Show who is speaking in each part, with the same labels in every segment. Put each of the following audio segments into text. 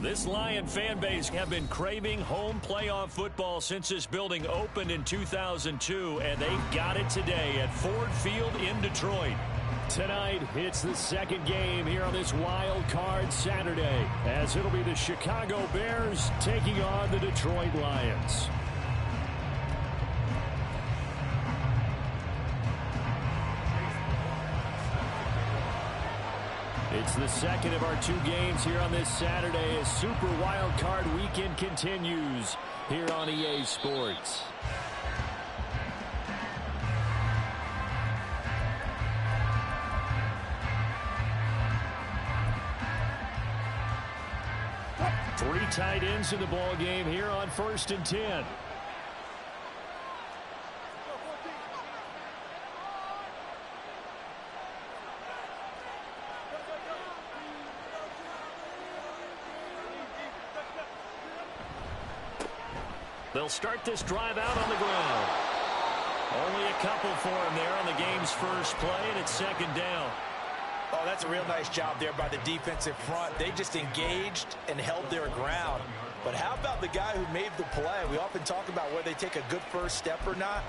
Speaker 1: This Lion fan base have been craving home playoff football since this building opened in 2002, and they've got it today at Ford Field in Detroit.
Speaker 2: Tonight, it's the second game here on this Wild Card Saturday, as it'll be the Chicago Bears taking on the Detroit Lions. It's the second of our two games here on this Saturday as Super Wild Card Weekend continues here on EA Sports. Three tight ends in the ball game here on 1st and 10. They'll start this drive out on the ground. Only a couple for him there on the game's first play, and it's 2nd down.
Speaker 3: Oh, that's a real nice job there by the defensive front. They just engaged and held their ground. But how about the guy who made the play? We often talk about whether they take a good first step or not.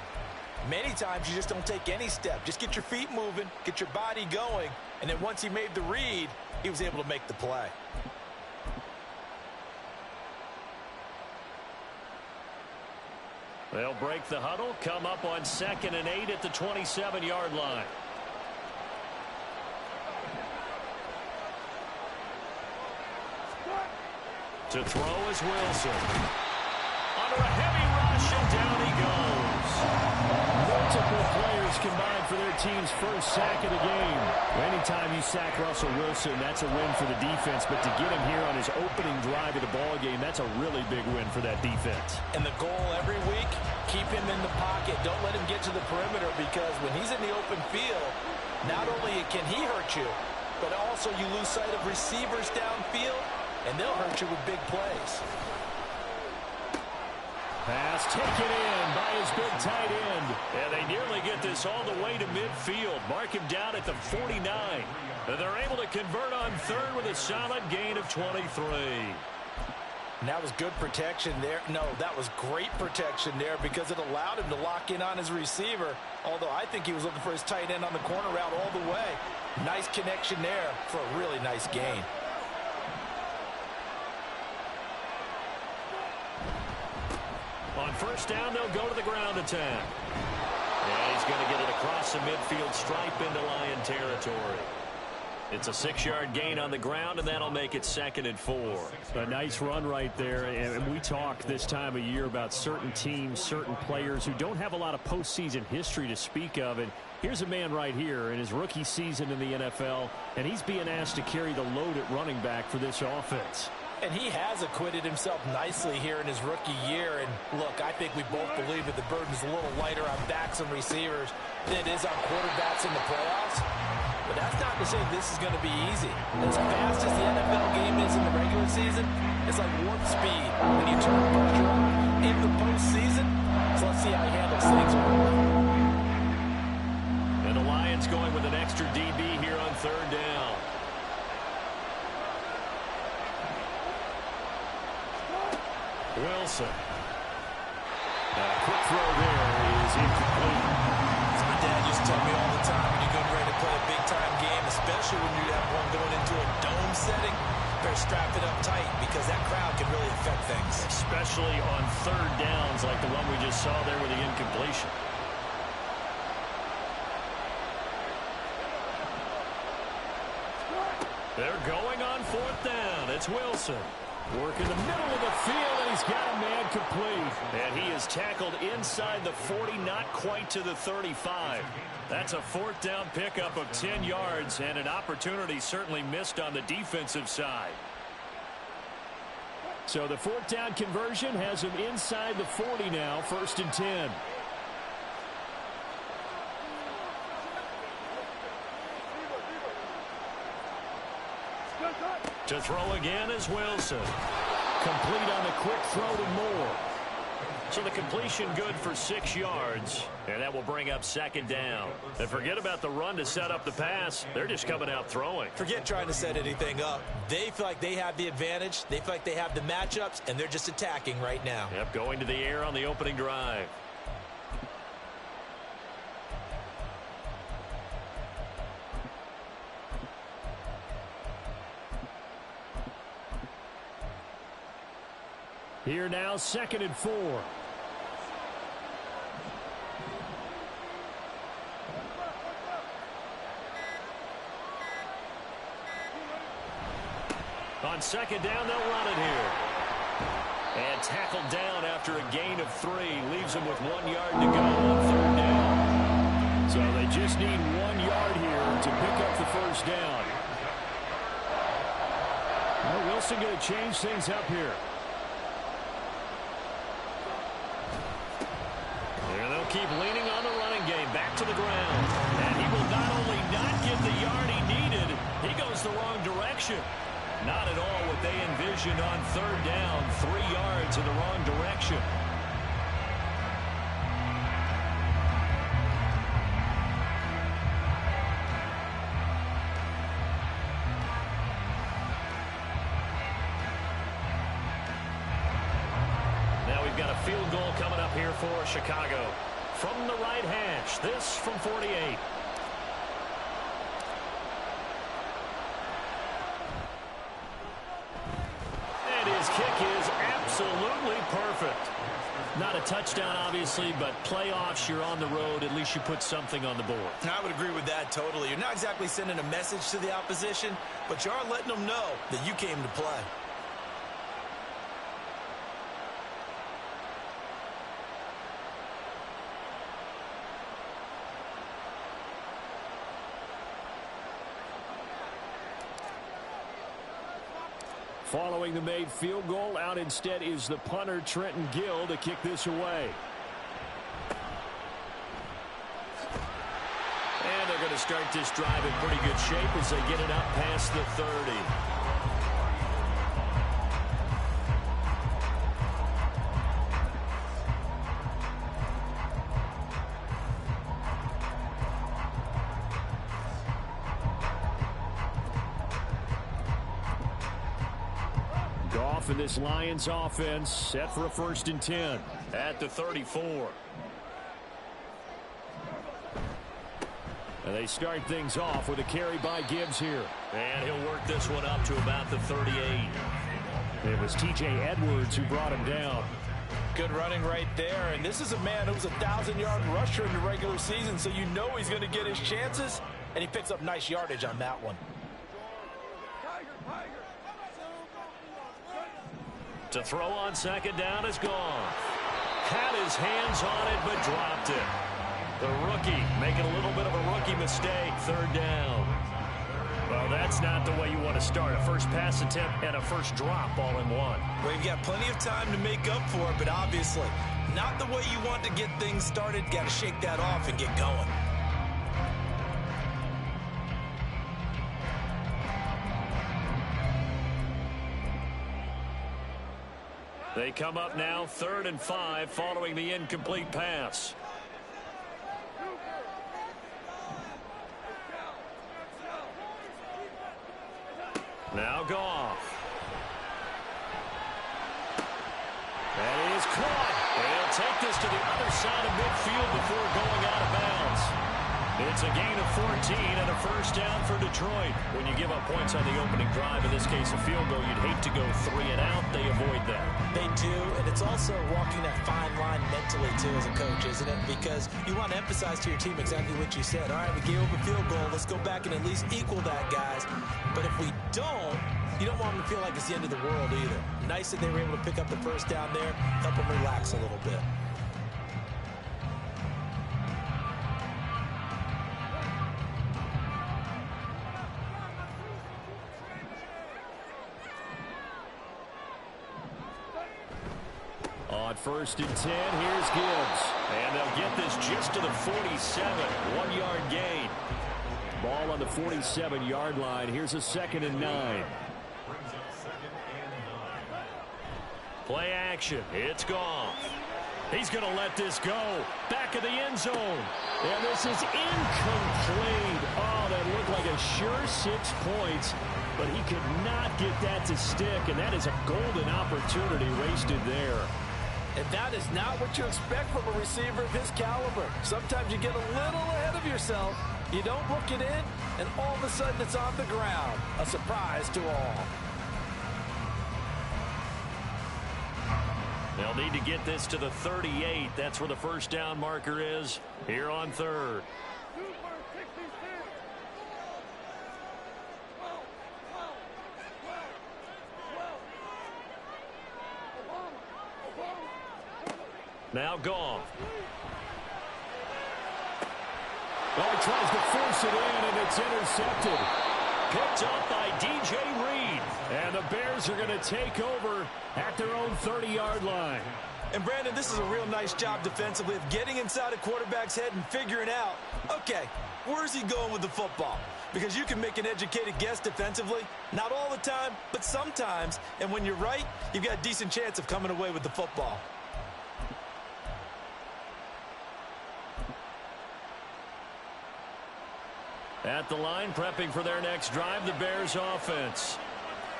Speaker 3: Many times you just don't take any step. Just get your feet moving, get your body going, and then once he made the read, he was able to make the play.
Speaker 1: They'll break the huddle, come up on 2nd and 8 at the 27-yard line. To throw is Wilson. Under a heavy rush, and down he goes.
Speaker 2: Multiple players combined for their team's first sack of the game. Anytime you sack Russell Wilson, that's a win for the defense. But to get him here on his opening drive of the ball game, that's a really big win for that defense.
Speaker 3: And the goal every week, keep him in the pocket. Don't let him get to the perimeter, because when he's in the open field, not only can he hurt you, but also you lose sight of receivers downfield, and they'll hurt you with big plays.
Speaker 1: Pass taken in by his big tight end. And they nearly get this all the way to midfield. Mark him down at the 49. And they're able to convert on 3rd with a solid gain of 23.
Speaker 3: And that was good protection there. No, that was great protection there, because it allowed him to lock in on his receiver. Although I think he was looking for his tight end on the corner route all the way. Nice connection there for a really nice gain.
Speaker 1: On 1st down, they'll go to the ground attack. Yeah, he's going to get it across the midfield stripe into Lion territory. It's a 6-yard gain on the ground, and that'll make it 2nd and 4.
Speaker 2: A nice run right there, and we talk this time of year about certain teams, certain players who don't have a lot of postseason history to speak of, and here's a man right here in his rookie season in the NFL, and he's being asked to carry the load at running back for this offense.
Speaker 3: And he has acquitted himself nicely here in his rookie year. And look, I think we both believe that the burden's a little lighter on backs and receivers than it is on quarterbacks in the playoffs. But that's not to say this is going to be easy. As fast as the NFL game is in the regular season, it's like warp speed when you turn pressure on in the postseason. So let's see how he handles things.
Speaker 1: And the Lions going with an extra DB here on 3rd down. Wilson. Quick throw there is incomplete.
Speaker 3: As my dad used to tell me all the time, when you're getting ready to play a big-time game, especially when you have one going into a dome setting, better strap it up tight, because that crowd can really affect things.
Speaker 1: Especially on 3rd downs like the one we just saw there with the incompletion. They're going on 4th down. It's Wilson.
Speaker 2: Work in the middle of the field, and he's got a man complete.
Speaker 1: And he is tackled inside the 40, not quite to the 35. That's a 4th down pickup of 10 yards, and an opportunity certainly missed on the defensive side.
Speaker 2: So the 4th down conversion has him inside the 40 now, 1st and 10.
Speaker 1: To throw again is Wilson.
Speaker 2: Complete on the quick throw to Moore.
Speaker 1: So the completion good for 6 yards, and that will bring up second down. And forget about the run to set up the pass. They're just coming out throwing.
Speaker 3: Forget trying to set anything up. They feel like they have the advantage. They feel like they have the matchups, and they're just attacking right now.
Speaker 1: Yep, going to the air on the opening drive.
Speaker 2: Here now, 2nd and 4.
Speaker 1: On 2nd down, they'll run it here. And tackled down after a gain of 3. Leaves them with 1 yard to go on 3rd down.
Speaker 2: So they just need 1 yard here to pick up the first down. Well, Wilson going to change things up here.
Speaker 1: Keep leaning on the running game. Back to the ground. And he will not only not get the yard he needed, he goes the wrong direction. Not at all what they envisioned on 3rd down. 3 yards in the wrong direction. Now we've got a field goal coming up here for Chicago. From the right hash, this from 48. And his kick is absolutely perfect. Not a touchdown, obviously, but playoffs, you're on the road. At least you put something on the board.
Speaker 3: I would agree with that totally. You're not exactly sending a message to the opposition, but you are letting them know that you came to play.
Speaker 2: Following the made field goal, out instead is the punter, Trenton Gill, to kick this away.
Speaker 1: And they're going to start this drive in pretty good shape as they get it up past the 30.
Speaker 2: For this Lions offense, set for a 1st and 10.
Speaker 1: At the 34.
Speaker 2: And they start things off with a carry by Gibbs here.
Speaker 1: And he'll work this one up to about the 38.
Speaker 2: It was T.J. Edwards who brought him down.
Speaker 3: Good running right there. And this is a man who's a 1,000-yard rusher in the regular season, so you know he's going to get his chances. And he picks up nice yardage on that one.
Speaker 1: To throw on 2nd down is gone. Had his hands on it, but dropped it. The rookie making a little bit of a rookie mistake. 3rd down. Well, that's not the way you want to start. A first pass attempt and a first drop all in one.
Speaker 3: Well, you've got plenty of time to make up for it, but obviously not the way you want to get things started. Got to shake that off and get going.
Speaker 1: They come up now 3rd and 5 following the incomplete pass. Now Goff. And he is caught. They'll take this to the other side of midfield before going out of bounds. It's a gain of 14 and a first down for Detroit. When you give up points on the opening drive, in this case a field goal, you'd hate to go 3 and out. They avoid that.
Speaker 3: They do, and it's also walking that fine line mentally, too, as a coach, isn't it? Because you want to emphasize to your team exactly what you said. All right, we gave up a field goal. Let's go back and at least equal that, guys. But if we don't, you don't want them to feel like it's the end of the world either. Nice that they were able to pick up the first down there, help them relax a little bit.
Speaker 2: On 1st and 10, here's Gibbs.
Speaker 1: And they'll get this just to the 47. 1 yard gain.
Speaker 2: Ball on the 47-yard line. Here's a 2nd and 9.
Speaker 1: Play action. It's Goff.
Speaker 2: He's going to let this go. Back of the end zone. And this is incomplete. Oh, that looked like a sure 6 points. But he could not get that to stick. And that is a golden opportunity wasted there.
Speaker 3: And that is not what you expect from a receiver of his caliber. Sometimes you get a little ahead of yourself. You don't look it in, and all of a sudden it's on the ground. A surprise to all.
Speaker 1: They'll need to get this to the 38. That's where the first down marker is here on third. Now gone.
Speaker 2: Oh, he tries to force it in, and it's intercepted.
Speaker 1: Picked up by DJ Reed.
Speaker 2: And the Bears are going to take over at their own 30-yard line.
Speaker 4: And, Brandon, this is a real nice job defensively of getting inside a quarterback's head and figuring out, okay, where's he going with the football? Because you can make an educated guess defensively. Not all the time, but sometimes. And when you're right, you've got a decent chance of coming away with the football.
Speaker 1: At the line, prepping for their next drive, the Bears offense.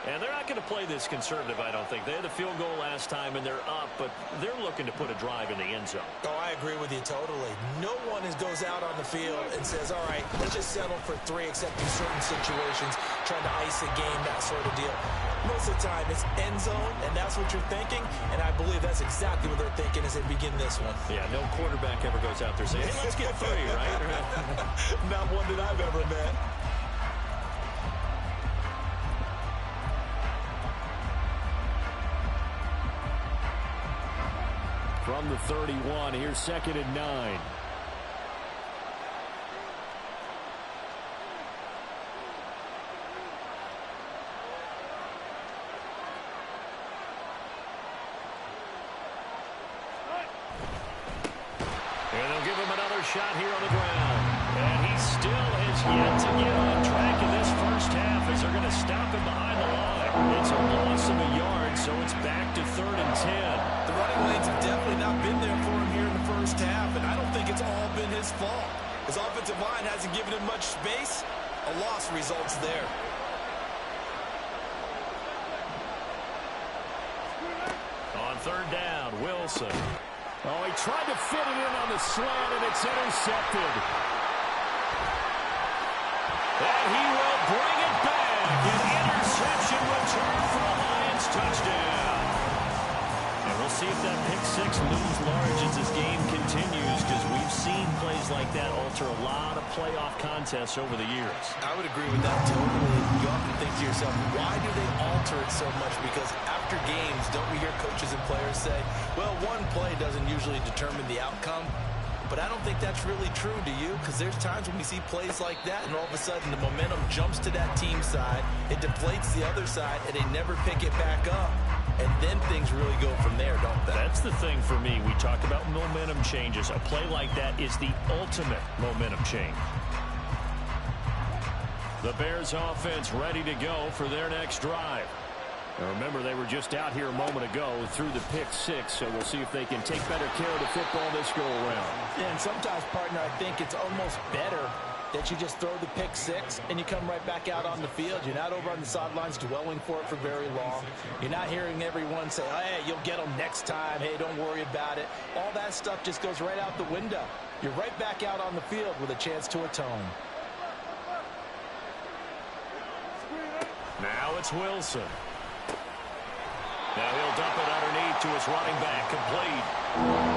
Speaker 1: And they're not going to play this conservative, I don't think. They had a field goal last time, and they're up, but they're looking to put a drive in the end zone.
Speaker 3: Oh, I agree with you totally. No one goes out on the field and says, all right, let's just settle for 3, except in certain situations, trying to ice a game, that sort of deal. Most of the time, it's end zone, and that's what you're thinking, and I believe that's exactly what they're thinking as they begin this one.
Speaker 1: Yeah, no quarterback ever goes out there saying, hey, let's get 3, right?
Speaker 4: Not one that I've ever met.
Speaker 2: From the 31, here's 2nd and 9.
Speaker 1: And they'll give him another shot here on the ground. And he still has yet to get on track in this first half as they're going to stop him behind the line. It's a loss of a yard, so it's back to 3rd and 10.
Speaker 4: The running lanes have definitely not been there for him here in the first half, and I don't think it's all been his fault. His offensive line hasn't given him much space. A loss results there.
Speaker 1: On 3rd down, Wilson.
Speaker 2: Oh, he tried to fit it in on the slant, and it's intercepted.
Speaker 1: And he will bring it back. An interception return for the Lions touchdown. And we'll see if that pick 6 looms large as this game continues, because we've seen plays like that alter a lot of playoff contests over the years.
Speaker 3: I would agree with that totally. You often think to yourself, why do they alter it so much? Because after games, don't we hear coaches and players say, well, one play doesn't usually determine the outcome? But I don't think that's really true, do you? Because there's times when we see plays like that, and all of a sudden the momentum jumps to that team side, it deflates the other side, and they never pick it back up. And then things really go from there, don't they?
Speaker 1: That's the thing for me. We talked about momentum changes. A play like that is the ultimate momentum change. The Bears offense ready to go for their next drive. Now remember, they were just out here a moment ago through the pick 6, so we'll see if they can take better care of the football this go-around.
Speaker 3: Yeah, and sometimes, partner, I think it's almost better that you just throw the pick 6 and you come right back out on the field. You're not over on the sidelines dwelling for it for very long. You're not hearing everyone say, hey, you'll get them next time. Hey, don't worry about it. All that stuff just goes right out the window. You're right back out on the field with a chance to atone.
Speaker 1: Now it's Wilson. Now he'll dump it underneath to his running back, complete.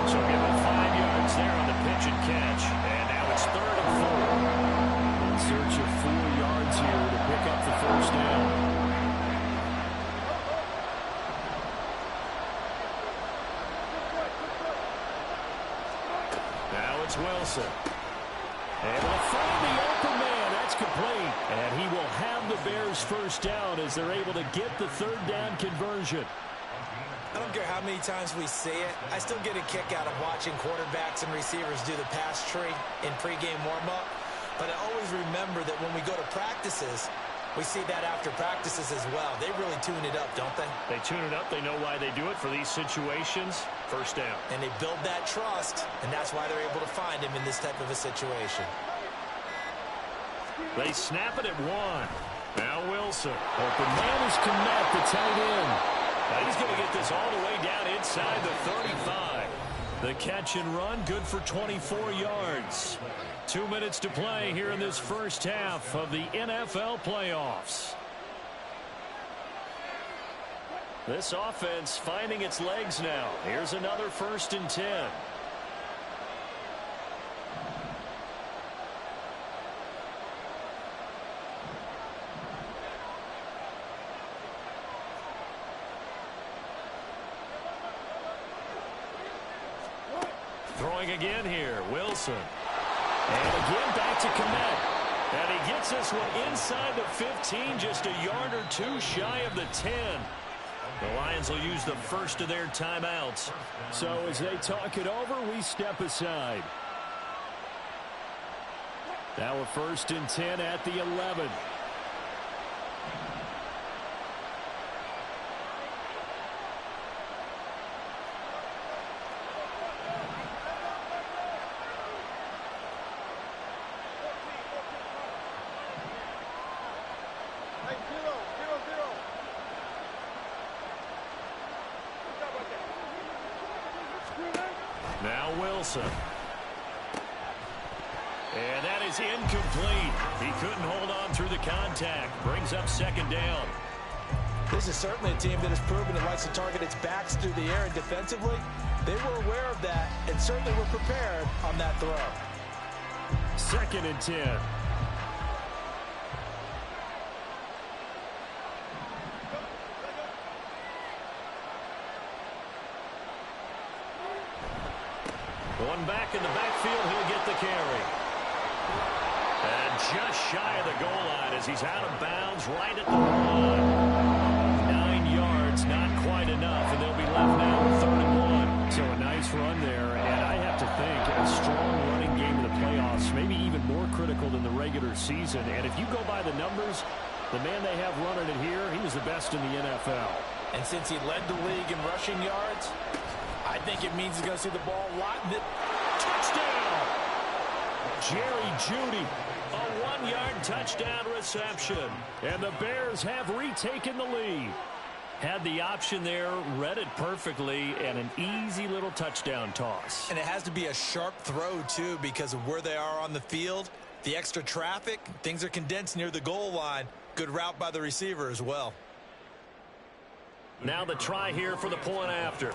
Speaker 1: So give him 5 yards there on the pitch and catch. And now it's 3rd and 4.
Speaker 2: In search of 4 yards here to pick up the first down.
Speaker 1: Now it's Wilson.
Speaker 2: Able to find the open man. That's complete. And he will have the Bears first down as they're able to get the 3rd down conversion.
Speaker 3: I don't care how many times we see it. I still get a kick out of watching quarterbacks and receivers do the pass tree in pregame warm-up. But I always remember that when we go to practices, we see that after practices as well. They really tune it up, don't they?
Speaker 1: They tune it up. They know why they do it for these situations. First down.
Speaker 3: And they build that trust, and that's why they're able to find him in this type of a situation.
Speaker 1: They snap it at 1. Now Wilson.
Speaker 2: Open man is Kmet, the tight end.
Speaker 1: Now he's going to get this all the way down inside the 35. The catch and run, good for 24 yards. 2 minutes to play here in this first half of the NFL playoffs. This offense finding its legs now. Here's another 1st and 10. Throwing again here, Wilson. And again back to Kmet. And he gets this one inside the 15, just a yard or 2 shy of the 10. The Lions will use the first of their timeouts.
Speaker 2: So as they talk it over, we step aside. Now a 1st and 10 at the 11.
Speaker 1: Now Wilson. And that is incomplete. He couldn't hold on through the contact. Brings up 2nd down.
Speaker 4: This is certainly a team that has proven it likes to target its backs through the air, and defensively, they were aware of that and certainly were prepared on that throw.
Speaker 2: 2nd and 10.
Speaker 1: One back in the backfield, he'll get the carry. And just shy of the goal line as he's out of bounds right at the line. 9 yards, not quite enough, and they'll be left now with 3rd and 1.
Speaker 2: So a nice run there, and I have to think a strong running game in the playoffs, maybe even more critical than the regular season. And if you go by the numbers, the man they have running it here, he was the best in the NFL.
Speaker 3: And since he led the league in rushing yards, I think it means he's going to see the ball a lot.
Speaker 1: Touchdown! Jerry Jeudy, a 1-yard touchdown reception.
Speaker 2: And the Bears have retaken the lead.
Speaker 1: Had the option there, read it perfectly, and an easy little touchdown toss.
Speaker 4: And it has to be a sharp throw, too, because of where they are on the field. The extra traffic, things are condensed near the goal line. Good route by the receiver as well.
Speaker 1: Now the try here for the point after.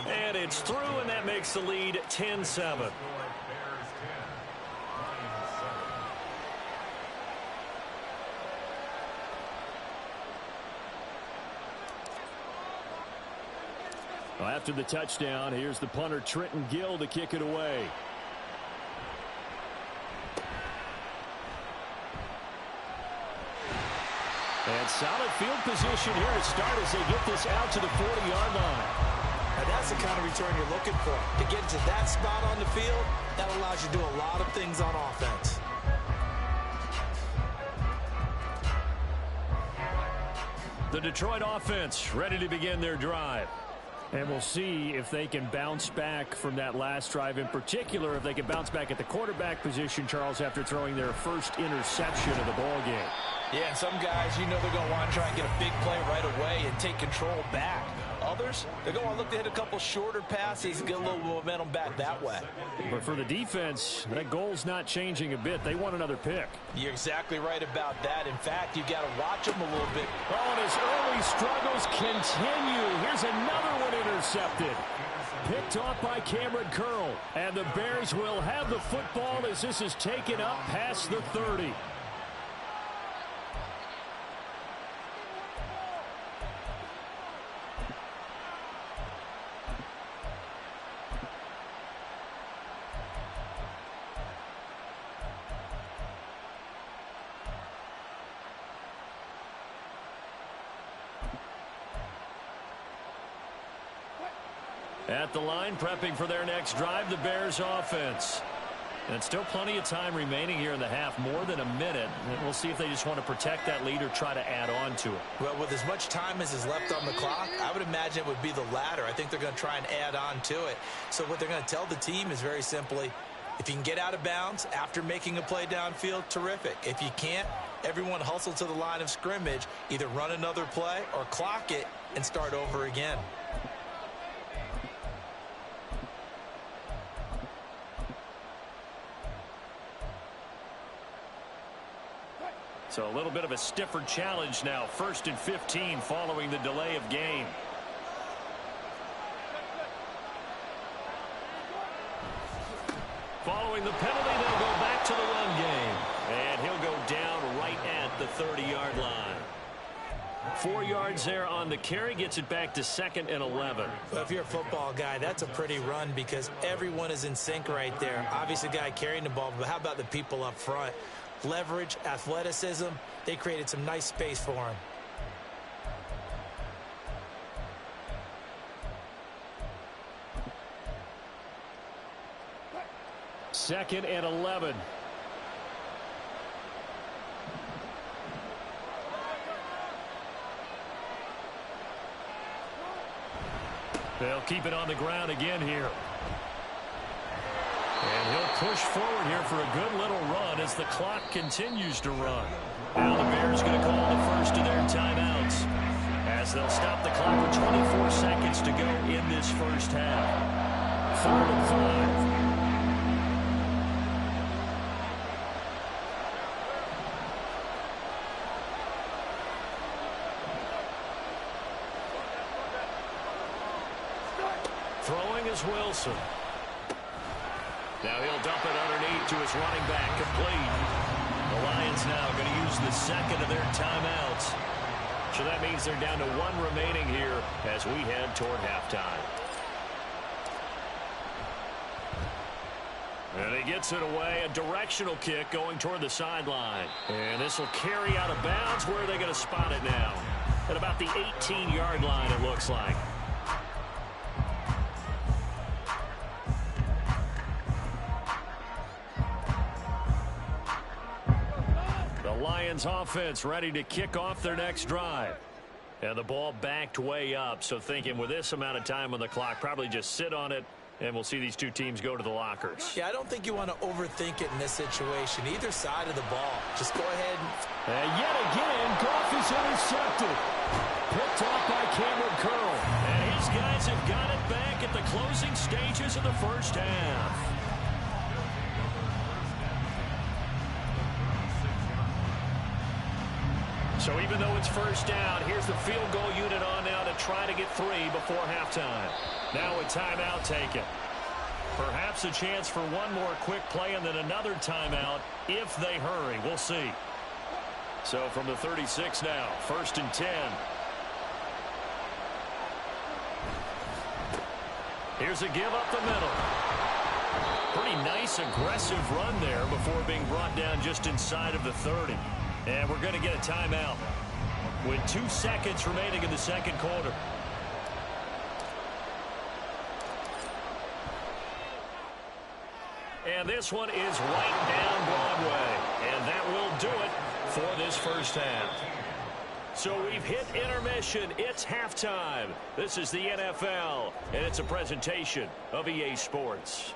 Speaker 1: And it's through, and that makes the lead 10-7.
Speaker 2: Well, after the touchdown, here's the punter Trenton Gill to kick it away. And solid field position here to start as they get this out to the 40-yard line.
Speaker 4: And that's the kind of return you're looking for. To get to that spot on the field, that allows you to do a lot of things on offense.
Speaker 1: The Detroit offense ready to begin their drive.
Speaker 2: And we'll see if they can bounce back from that last drive. In particular, if they can bounce back at the quarterback position, Charles, after throwing their first interception of the ball game.
Speaker 3: Yeah, and some guys, you know they're going to want to try and get a big play right away and take control back. Others, they're going to look to hit a couple shorter passes and get a little momentum back that way.
Speaker 2: But for the defense, that goal's not changing a bit. They want another pick.
Speaker 3: You're exactly right about that. In fact, you've got to watch them a little bit.
Speaker 2: Oh, and his early struggles continue. Here's another one intercepted. Picked off by Cameron Curl. And the Bears will have the football as this is taken up past the 30.
Speaker 1: At the line, prepping for their next drive, the Bears offense.
Speaker 2: And still plenty of time remaining here in the half, more than a minute. And we'll see if they just want to protect that lead or try to add on to it.
Speaker 3: Well, with as much time as is left on the clock, I would imagine it would be the latter. I think they're going to try and add on to it. So what they're going to tell the team is very simply, if you can get out of bounds after making a play downfield, terrific. If you can't, everyone hustle to the line of scrimmage, either run another play or clock it and start over again.
Speaker 2: So a little bit of a stiffer challenge now. 1st and 15 following the delay of game. Following the penalty, they'll go back to the run game. And he'll go down right at the 30-yard line. 4 yards there on the carry, gets it back to 2nd and 11.
Speaker 3: Well, if you're a football guy, that's a pretty run because everyone is in sync right there. Obviously, the guy carrying the ball, but how about the people up front? Leverage, athleticism, they created some nice space for him.
Speaker 2: Second and 11. They'll keep it on the ground again here. And he'll push forward here for a good little run as the clock continues to run. Now the Bears going to call the first of their timeouts as they'll stop the clock with 24 seconds to go in this first half. 3rd and 5. Throwing is Wilson. Now he'll dump it underneath to his running back, complete. The Lions now going to use the second of their timeouts. So that means they're down to 1 remaining here as we head toward halftime. And he gets it away, a directional kick going toward the sideline. And this will carry out of bounds. Where are they going to spot it now? At about the 18-yard line, it looks like. Lions offense ready to kick off their next drive. And the ball backed way up, so thinking with this amount of time on the clock, probably just sit on it, and we'll see these two teams go to the lockers.
Speaker 3: Yeah, I don't think you want to overthink it in this situation. Either side of the ball. Just go ahead.
Speaker 2: And yet again, Goff is intercepted. Picked off by Cameron Curl. And his guys have got it back at the closing stages of the first half. So even though it's first down, here's the field goal unit on now to try to get 3 before halftime. Now a timeout taken. Perhaps a chance for one more quick play and then another timeout if they hurry. We'll see. So from the 36 now, 1st and 10. Here's a give up the middle. Pretty nice aggressive run there before being brought down just inside of the 30. And we're going to get a timeout with 2 seconds remaining in the second quarter. And this one is right down Broadway. And that will do it for this first half. So we've hit intermission. It's halftime. This is the NFL, and it's a presentation of EA Sports.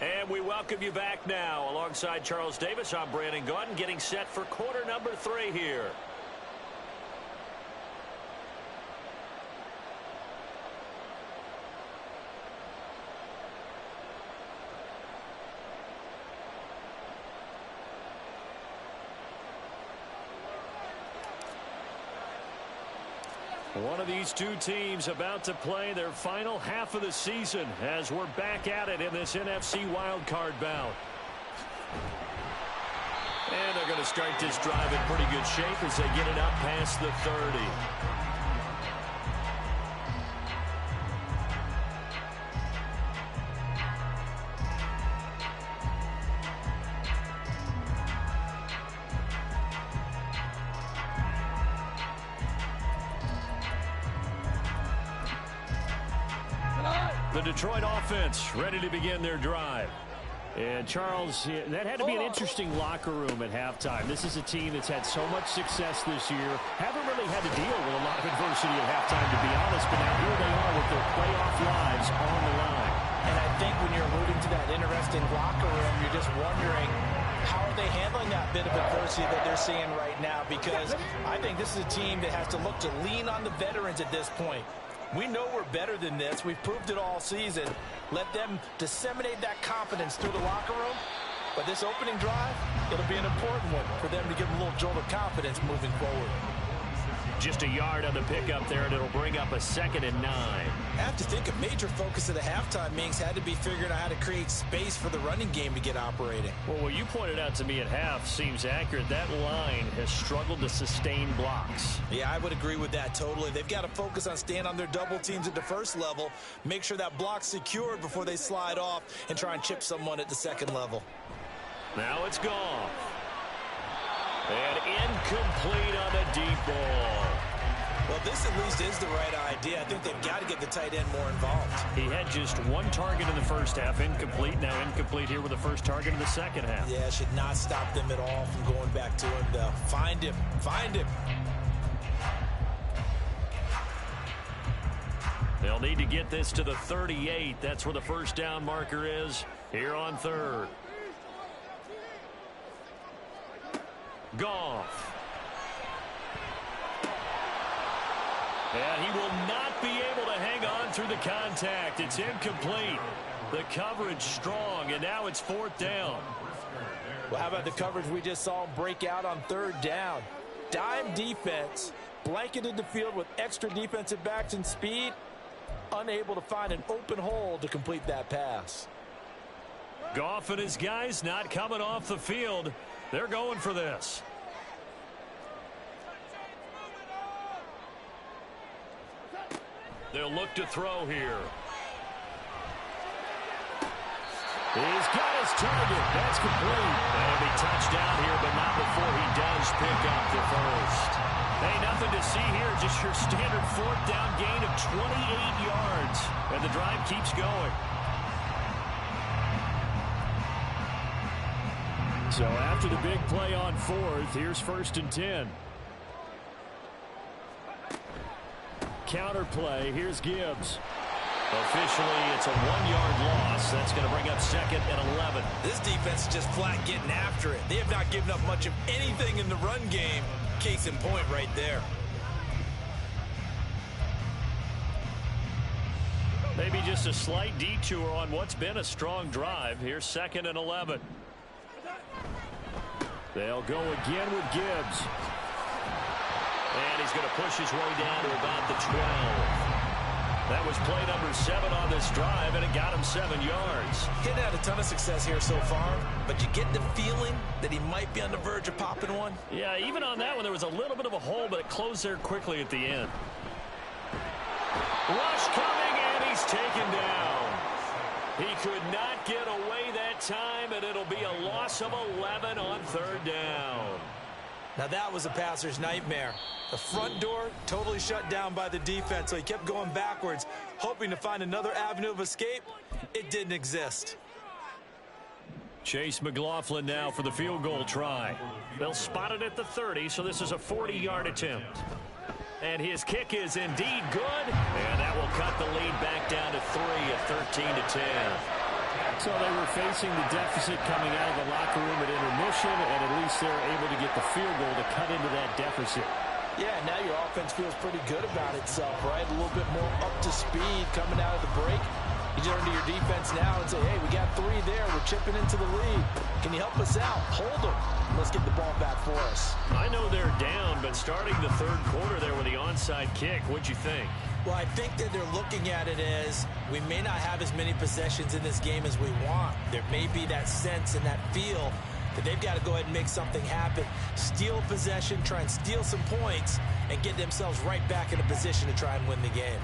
Speaker 2: And we welcome you back now. Alongside Charles Davis, I'm Brandon Gaudin, getting set for quarter number 3 here. One of these two teams about to play their final half of the season as we're back at it in this NFC wildcard bout. And they're going to start this drive in pretty good shape as they get it up past the 30.
Speaker 1: The Detroit offense ready to begin their drive.
Speaker 2: And, Charles, that had to be an interesting locker room at halftime. This is a team that's had so much success this year. Haven't really had to deal with a lot of adversity at halftime, to be honest. But now here they are with their playoff lives on the line.
Speaker 3: And I think when you're alluding to that interesting locker room, you're just wondering, how are they handling that bit of adversity that they're seeing right now? Because I think this is a team that has to look to lean on the veterans at this point. We know we're better than this. We've proved it all season. Let them disseminate that confidence through the locker room. But this opening drive, it'll be an important one for them to give them a little jolt of confidence moving forward.
Speaker 1: Just a yard on the pickup there, and it'll bring up a 2nd and 9.
Speaker 4: I have to think a major focus of the halftime meetings had to be figuring out how to create space for the running game to get operating.
Speaker 2: Well, what you pointed out to me at half seems accurate. That line has struggled to sustain blocks.
Speaker 4: Yeah, I would agree with that totally. They've got to focus on staying on their double teams at the first level, make sure that block's secured before they slide off and try and chip someone at the second level.
Speaker 1: Now it's gone. And incomplete on the deep ball.
Speaker 4: Well, this at least is the right idea. I think they've got to get the tight end more involved.
Speaker 2: He had just one target in the first half, incomplete. Now incomplete here with the first target in the second half.
Speaker 4: Yeah, should not stop them at all from going back to him, though. Find him. Find him.
Speaker 1: They'll need to get this to the 38. That's where the first down marker is here on 3rd. Goff. And he will not be able to hang on through the contact. It's incomplete. The coverage strong, and now it's 4th down.
Speaker 3: Well, how about the coverage we just saw break out on 3rd down? Dime defense, blanketed the field with extra defensive backs and speed, unable to find an open hole to complete that pass.
Speaker 1: Goff and his guys not coming off the field. They're going for this. They'll look to throw here.
Speaker 2: He's got his target. That's complete.
Speaker 1: That'll be touchdown here, but not before he does pick up the first. Hey, nothing to see here. Just your standard 4th down gain of 28 yards. And the drive keeps going.
Speaker 2: So after the big play on 4th, here's 1st and 10. Counter play. Here's Gibbs.
Speaker 1: Officially, it's a 1-yard loss. That's going to bring up 2nd and 11.
Speaker 4: This defense is just flat getting after it. They have not given up much of anything in the run game. Case in point right there.
Speaker 1: Maybe just a slight detour on what's been a strong drive. Here's 2nd and 11.
Speaker 2: They'll go again with Gibbs.
Speaker 1: And he's going to push his way down to about the 12. That was play number 7 on this drive, and it got him 7 yards.
Speaker 4: He's had a ton of success here so far, but you get the feeling that he might be on the verge of popping one.
Speaker 1: Yeah, even on that one, there was a little bit of a hole, but it closed there quickly at the end. Rush coming, and he's taken down. He could not get away that time, and it'll be a loss of 11 on 3rd down.
Speaker 4: Now that was a passer's nightmare. The front door totally shut down by the defense, so he kept going backwards, hoping to find another avenue of escape. It didn't exist.
Speaker 1: Chase McLaughlin now for the field goal try. They'll spot it at the 30, so this is a 40-yard attempt. And his kick is indeed good, and that will cut the lead back down to 3 at 13-10.
Speaker 2: So they were facing the deficit coming out of the locker room at intermission, and at least they're able to get the field goal to cut into that deficit.
Speaker 3: Yeah, now your offense feels pretty good about itself, right? A little bit more up to speed coming out of the break. You turn to your defense now and say, hey, we got 3 there. We're chipping into the lead. Can you help us out? Hold them. Let's get the ball back for us.
Speaker 1: I know they're down, but starting the 3rd quarter there with the onside kick, what'd you think?
Speaker 4: Well, I think that they're looking at it as we may not have as many possessions in this game as we want. There may be that sense and that feel that they've got to go ahead and make something happen. Steal possession, try and steal some points, and get themselves right back in a position to try and win the game.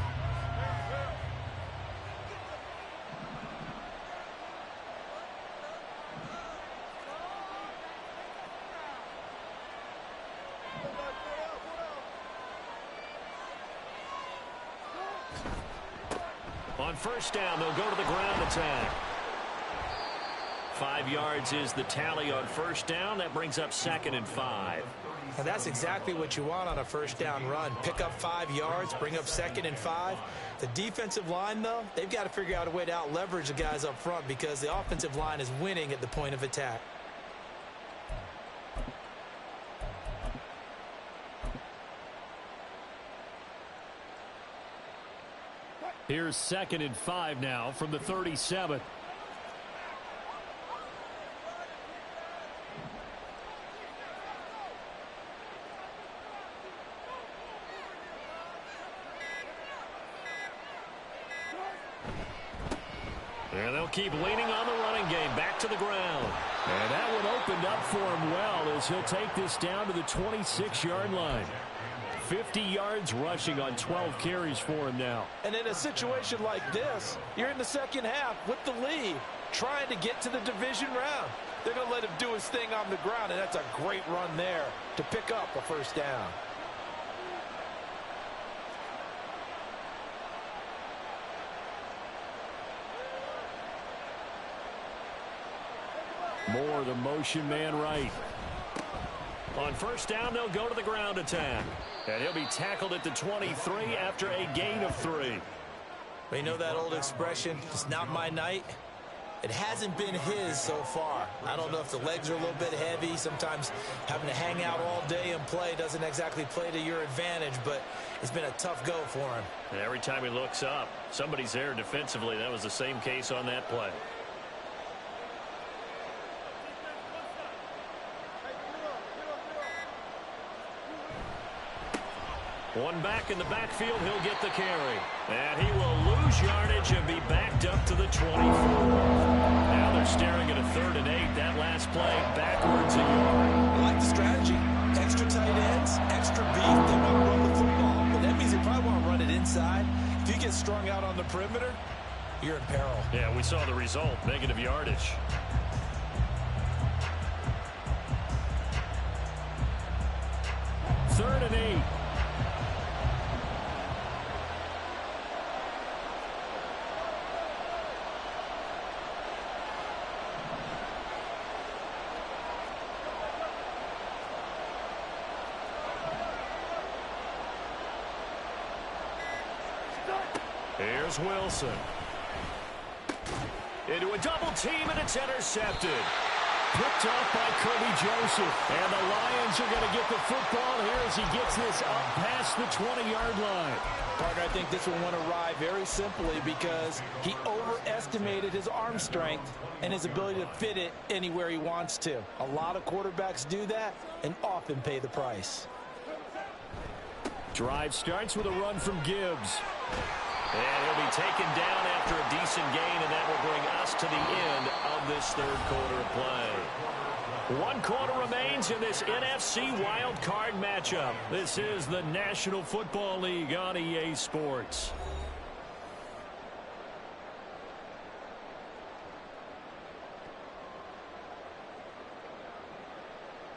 Speaker 1: On first down, they'll go to the ground attack. 5 yards is the tally on first down. That brings up 2nd and 5.
Speaker 3: And that's exactly what you want on a first down run. Pick up 5 yards, bring up 2nd and 5. The defensive line, though, they've got to figure out a way to out-leverage the guys up front because the offensive line is winning at the point of attack.
Speaker 2: Here's 2nd and 5 now from the 37.
Speaker 1: And they'll keep leaning on the running game. Back to the ground.
Speaker 2: And that one opened up for him well as he'll take this down to the 26-yard line. 50 yards rushing on 12 carries for him now.
Speaker 3: And in a situation like this, you're in the second half with the lead, trying to get to the division round. They're going to let him do his thing on the ground, and that's a great run there to pick up a first down.
Speaker 2: Moore, the motion man right.
Speaker 1: On first down, they'll go to the ground attack. And he'll be tackled at the 23 after a gain of 3.
Speaker 3: Well, you know that old expression, it's not my night? It hasn't been his so far. I don't know if the legs are a little bit heavy. Sometimes having to hang out all day and play doesn't exactly play to your advantage, but it's been a tough go for him.
Speaker 1: And every time he looks up, somebody's there defensively. That was the same case on that play. One back in the backfield, he'll get the carry. And he will lose yardage and be backed up to the 24. Now they're staring at a 3rd and 8. That last play backwards a yard.
Speaker 3: I like the strategy. Extra tight ends, extra beef. They want to run the football. But that means they probably want to run it inside. If you get strung out on the perimeter, you're in peril.
Speaker 1: Yeah, we saw the result. Negative yardage.
Speaker 2: Third and 8.
Speaker 1: Here's Wilson. Into a double team, and it's intercepted.
Speaker 2: Picked off by Kirby Joseph. And the Lions are going to get the football here as he gets this up past the 20-yard line.
Speaker 3: Partner, I think this one went awry very simply because he overestimated his arm strength and his ability to fit it anywhere he wants to. A lot of quarterbacks do that and often pay the price.
Speaker 2: Drive starts with a run from Gibbs.
Speaker 1: And he'll be taken down after a decent gain, and that will bring us to the end of this 3rd quarter play. 1 quarter remains in this NFC wild card matchup. This is the National Football League on EA Sports.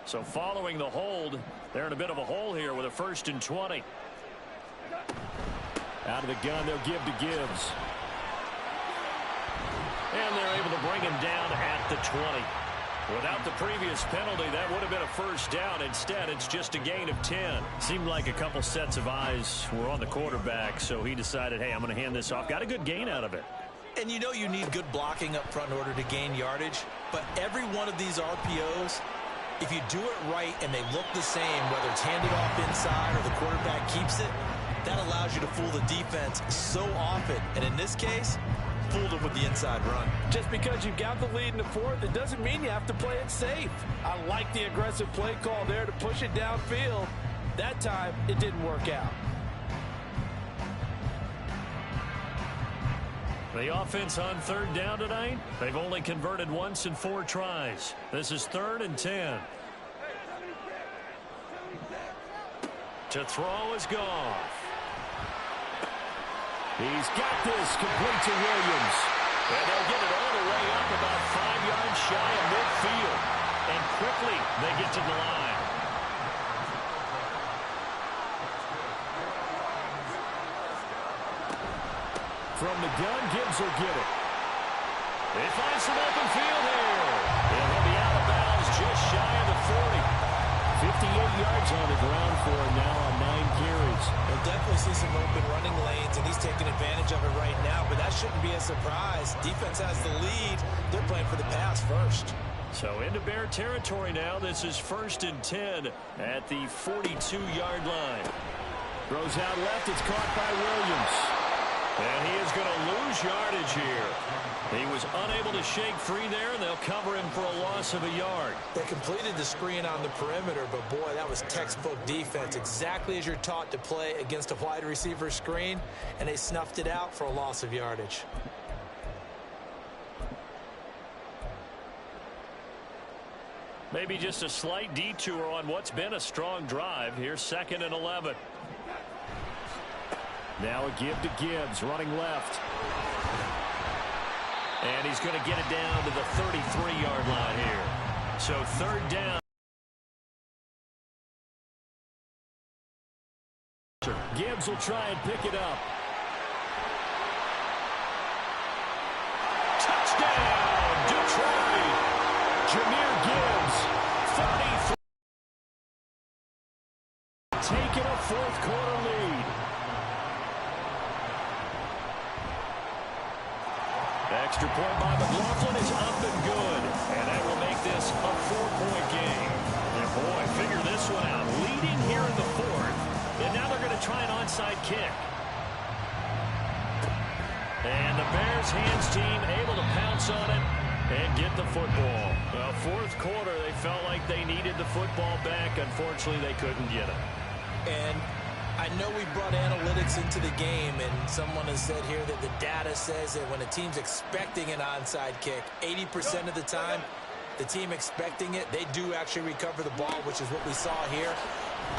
Speaker 1: So following the hold, they're in a bit of a hole here with a 1st and 20.
Speaker 2: Out of the gun, they'll give to Gibbs.
Speaker 1: And they're able to bring him down at the 20. Without the previous penalty, that would have been a 1st down. Instead, it's just a gain of 10.
Speaker 2: Seemed like a couple sets of eyes were on the quarterback, so he decided, hey, I'm going to hand this off. Got a good gain out of it.
Speaker 3: And you know you need good blocking up front in order to gain yardage, but every one of these RPOs, if you do it right and they look the same, whether it's handed off inside or the quarterback keeps it, that allows you to fool the defense so often. And in this case, fooled them with the inside run. Just because you've got the lead in the 4th, it doesn't mean you have to play it safe. I like the aggressive play call there to push it downfield. That time, it didn't work out.
Speaker 1: The offense on 3rd down tonight, they've only converted once in 4 tries. This is 3rd and 10. To throw is Goff.
Speaker 2: He's got this complete to Williams.
Speaker 1: And they'll get it all the way up about 5 yards shy of midfield. And quickly they get to the line.
Speaker 2: from the gun. Gibbs will get it. They find some open field here. And he'll be out of bounds just shy of the 40. 58 yards on the ground for him now on 9 carries.
Speaker 3: We'll definitely see some open running lanes, and he's taking advantage of it right now, but that shouldn't be a surprise. Defense has the lead. They're playing for the pass first.
Speaker 1: So into Bear territory now. This is 1st and 10 at the 42-yard line.
Speaker 2: Throws out left. It's caught by Williams.
Speaker 1: And he is going to lose yardage here. He was unable to shake free there, and they'll cover him for a loss of a yard.
Speaker 3: They completed the screen on the perimeter, but boy, that was textbook defense. Exactly as you're taught to play against a wide receiver screen, and they snuffed it out for a loss of yardage.
Speaker 1: Maybe just a slight detour on what's been a strong drive. Here's 2nd and 11.
Speaker 2: Now a give to Gibbs, running left.
Speaker 1: And he's going to get it down to the 33-yard line here. So 3rd down.
Speaker 2: Gibbs will try and pick it up.
Speaker 1: Touchdown, Detroit.
Speaker 2: Jahmyr Gibbs, 33. Taking a 4th quarter lead. Extra point by McLaughlin is up and good.
Speaker 1: And that will make this a 4-point game. And boy, figure this one out. Leading here in the 4th. And now they're going to try an onside kick. And the Bears hands team able to pounce on it and get the football. Well, 4th quarter, they felt like they needed the football back. Unfortunately, they couldn't get it.
Speaker 3: And I know we brought analytics into the game, and someone has said here that the data says that when a team's expecting an onside kick, 80% of the time, the team expecting it, they do actually recover the ball, which is what we saw here.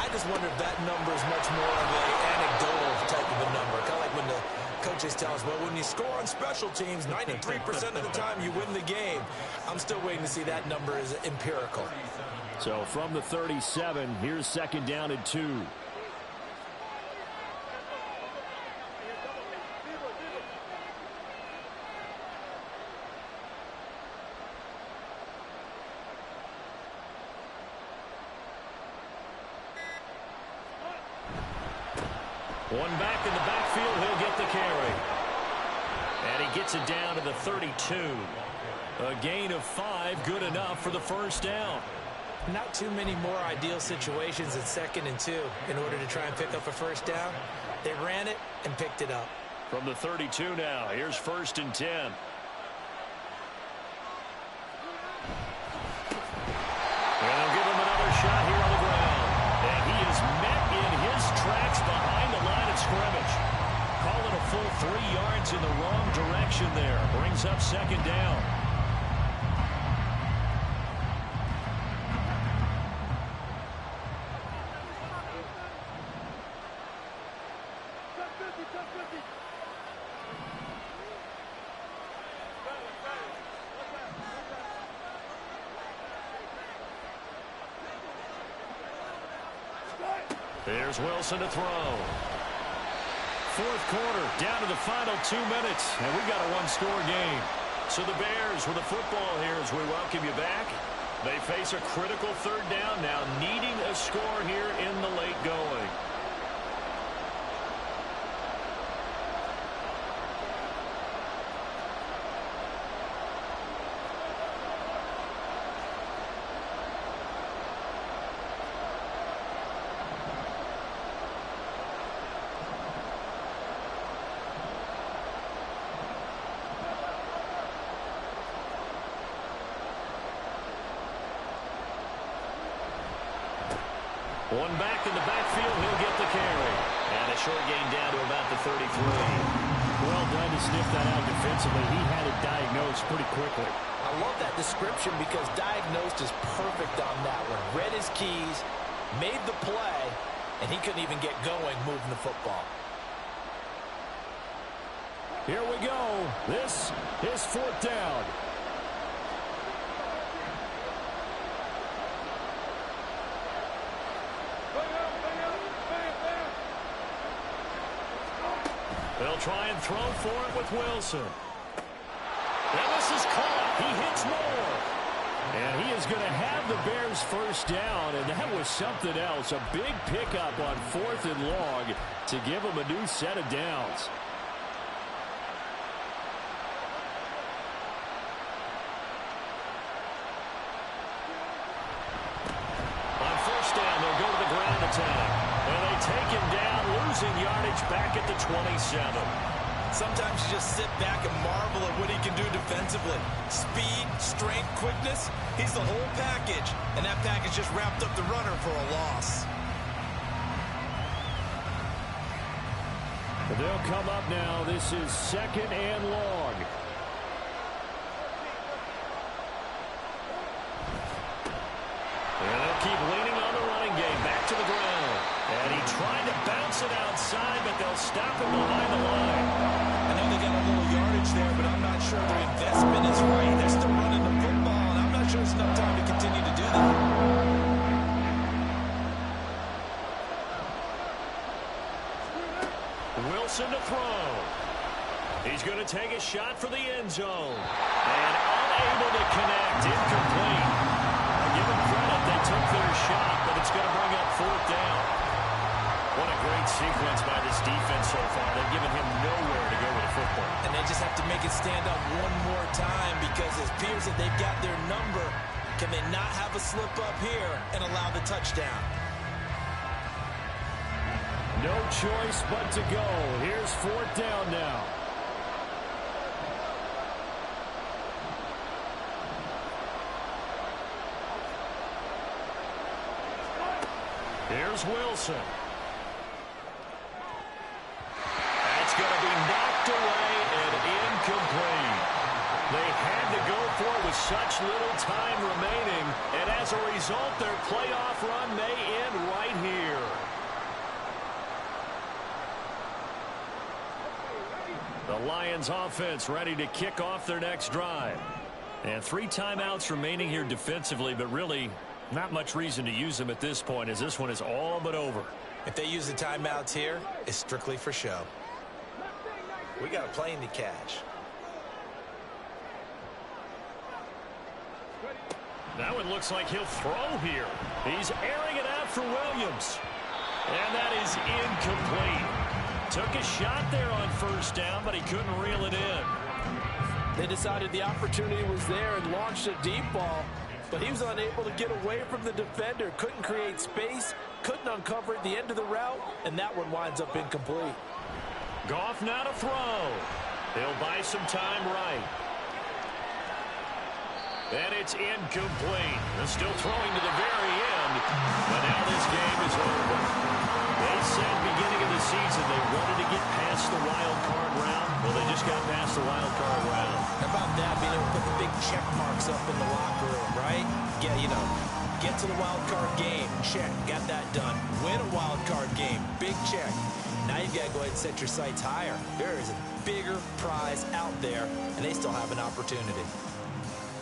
Speaker 3: I just wonder if that number is much more of an anecdotal type of a number, kind of like when the coaches tell us, well, when you score on special teams, 93% of the time you win the game. I'm still waiting to see that number is empirical.
Speaker 2: So from the 37, here's 2nd down and 2.
Speaker 1: One back in the backfield, he'll get the carry. And he gets it down to the 32. A gain of 5, good enough for the 1st down.
Speaker 3: Not too many more ideal situations at 2nd and 2 in order to try and pick up a 1st down. They ran it and picked it up.
Speaker 1: From the 32 now, here's 1st and 10. And they'll give him another shot here on the ground. And he is met in his tracks behind the line of scrimmage. Call it a full 3 yards in the wrong direction there. Brings up 2nd down. There's Wilson to throw. 4th quarter, down to the final 2 minutes, and we got a 1-score game. So the Bears with the football here as we welcome you back. They face a critical 3rd down now, needing a score here in the late going. One back in the backfield, he'll get the carry. And a short gain down to about the 33.
Speaker 2: Well done to sniff that out defensively. He had it diagnosed pretty quickly.
Speaker 3: I love that description because diagnosed is perfect on that one. Read his keys, made the play, and he couldn't even get going moving the football.
Speaker 2: Here we go. This is 4th down.
Speaker 1: They'll
Speaker 2: try and throw for it with Wilson. And this is caught. He hits more. And he is going to have the Bears first down, and that was something else. A big pickup on 4th and long to give him a new set of downs. On first down, they'll go to the ground attack. And they take him down, losing yardage back at the 27.
Speaker 4: Sometimes you just sit back and marvel at what he can do defensively. Speed, strength, quickness, he's the whole package. And that package just wrapped up the runner for a loss.
Speaker 2: They'll come up now. This is 2nd and long. And they'll keep leaning on the running game. Back to the ground. And he tried to bounce it outside, but they'll stop him behind the line.
Speaker 4: I know they got a little yardage there, but I'm not sure their investment is right. They're still running the football, and I'm not sure it's enough time to continue to do that.
Speaker 2: Wilson to throw. He's going to take a shot for the end zone. And unable to connect. Incomplete. I give them credit. They took their shot, but it's going to bring up 4th down. What a great sequence by this defense so far. They've given him nowhere to go with the football.
Speaker 4: And they just have to make it stand up one more time because it appears that they've got their number. Can they not have a slip up here and allow the touchdown?
Speaker 2: No choice but to go. Here's 4th down now. Here's Wilson. That's going to be knocked away and incomplete. They had to go for it with such little time remaining, and as a result, their playoff run may end right here. The Lions offense ready to kick off their next drive. And 3 timeouts remaining here defensively, but really not much reason to use them at this point, as this one is all but over.
Speaker 4: If they use the timeouts here, it's strictly for show. We got a plane to catch.
Speaker 2: Now it looks like he'll throw here. He's airing it out for Williams. And that is incomplete. Took a shot there on first down, but he couldn't reel it in.
Speaker 3: They decided the opportunity was there and launched a deep ball, but he was unable to get away from the defender. Couldn't create space, couldn't uncover at the end of the route, and that one winds up incomplete.
Speaker 2: Goff now to throw. He'll buy some time right. And it's incomplete. They're still throwing to the very end, but now this game is over. They said beginning of the season they wanted to get past the wild card round. Well, they just got past the wild card round.
Speaker 4: How about that, being able to put the big check marks up in the locker room, right? Get to the wild card game, check, got that done. Win a wild card game, big check. Now you've got to go ahead and set your sights higher. There is a bigger prize out there, and they still have an opportunity.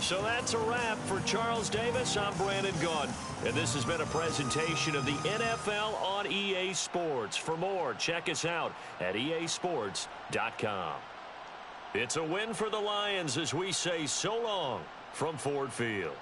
Speaker 2: So that's a wrap for Charles Davis. I'm Brandon Gaudin, and this has been a presentation of the NFL on EA Sports. For more, check us out at easports.com. It's a win for the Lions as we say so long from Ford Field.